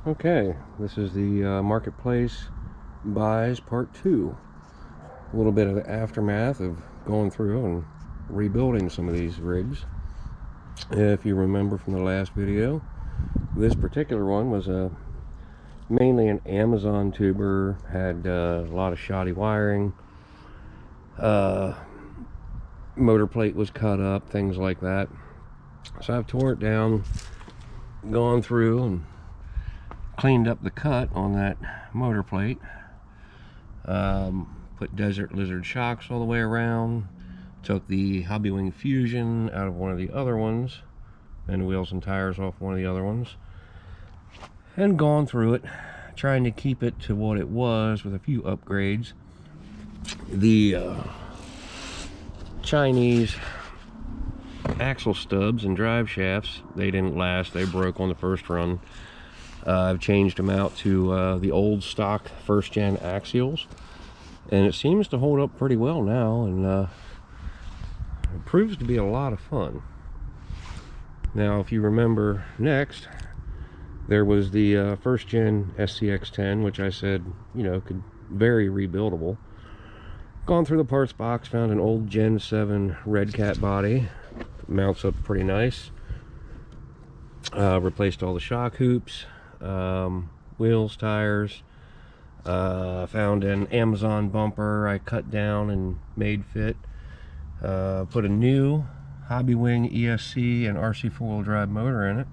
Okay, this is the marketplace buys part 2. A little bit of the aftermath of going through and rebuilding some of these rigs. If you remember from the last video, this particular one was mainly an Amazon tuber, had a lot of shoddy wiring, motor plate was cut up, things like that. So I've tore it down, gone through and cleaned up the cut on that motor plate, put Desert Lizard shocks all the way around, took the Hobbywing Fusion out of one of the other ones and wheels and tires off one of the other ones, and gone through it trying to keep it to what it was with a few upgrades. The Chinese axle stubs and drive shafts, they didn't last, they broke on the first run. I've changed them out to the old stock first gen axials, and it seems to hold up pretty well now, and it proves to be a lot of fun. Now, if you remember, next there was the first gen SCX10, which I said, you know, could very rebuildable. Gone through the parts box, found an old Gen 7 Red Cat body, mounts up pretty nice. Replaced all the shock hoops, wheels, tires. Found an Amazon bumper I cut down and made fit. Put a new Hobbywing ESC and RC four-wheel drive motor in it.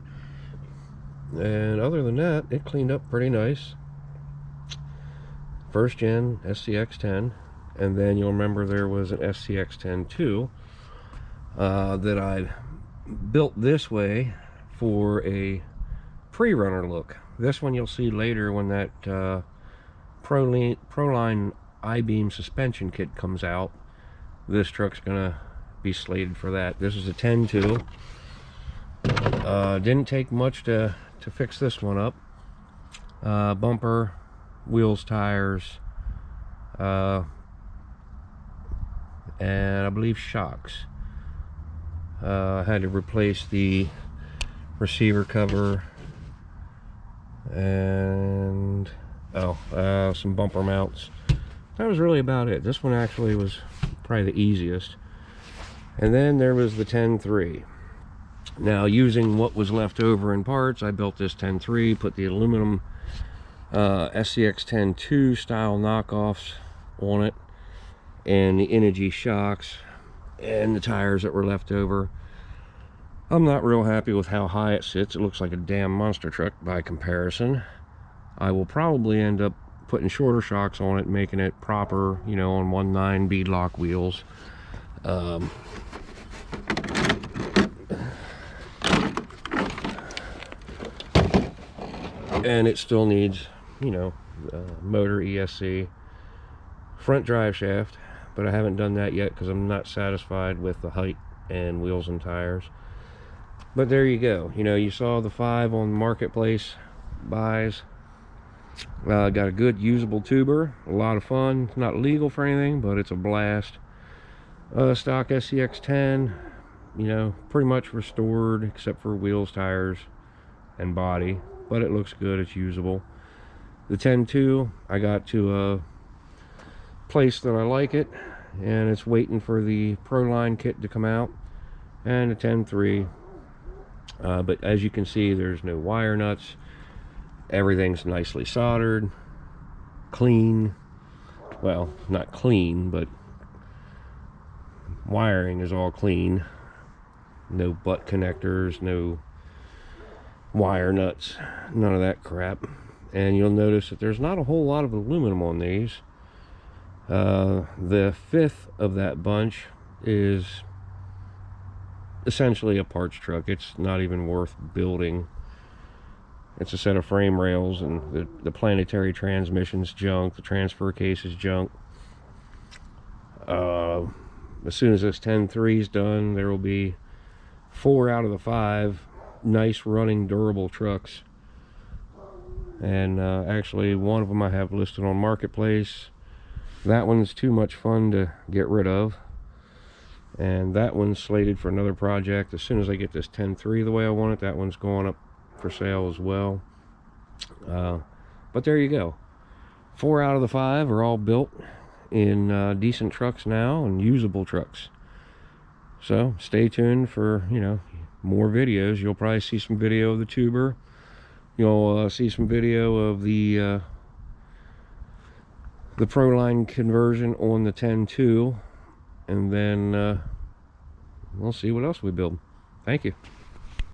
And other than that, it cleaned up pretty nice. First gen SCX10, and then you'll remember there was an SCX10 2 that I built this way for a pre-runner look. This one you'll see later when that Proline I-beam suspension kit comes out. This truck's gonna be slated for that. This is a 10-2. Didn't take much to fix this one up. Bumper, wheels, tires, and I believe shocks. Had to replace the receiver cover and some bumper mounts. That was really about it. This one actually was probably the easiest. And then there was the 10-3. Now, using what was left over in parts, I built this 10-3, put the aluminum SCX10-2 style knockoffs on it, and the Energy shocks and the tires that were left over. I'm not real happy with how high it sits. It looks like a damn monster truck by comparison. I will probably end up putting shorter shocks on it, making it proper, you know, on 1.9 beadlock wheels. And it still needs, you know, motor, ESC, front drive shaft, but I haven't done that yet because I'm not satisfied with the height and wheels and tires. But there you go. You know, you saw the 5 on marketplace buys. Got a good usable tuber, a lot of fun. It's not legal for anything, but it's a blast. Stock SCX10, you know, pretty much restored except for wheels, tires, and body, but it looks good, it's usable. The 10-2, I got to a place that I like it, and it's waiting for the Proline kit to come out, and the 10-3. But as you can see, there's no wire nuts. Everything's nicely soldered, clean. Well, not clean, but wiring is all clean. No butt connectors, no wire nuts, none of that crap. And you'll notice that there's not a whole lot of aluminum on these. The 5th of that bunch is essentially a parts truck. It's not even worth building. It's a set of frame rails, and the planetary transmission's junk, the transfer case is junk. As soon as this 10-3 is done, there will be 4 out of the 5 nice running durable trucks, and actually one of them I have listed on marketplace. That one's too much fun to get rid of, and that one's slated for another project. As soon as I get this 10-3 the way I want it, that one's going up for sale as well. But there you go. 4 out of the 5 are all built in decent trucks now and usable trucks. So stay tuned for, you know, more videos. You'll probably see some video of the tuber. You'll see some video of the Proline conversion on the 10.2, and then we'll see what else we build. Thank you.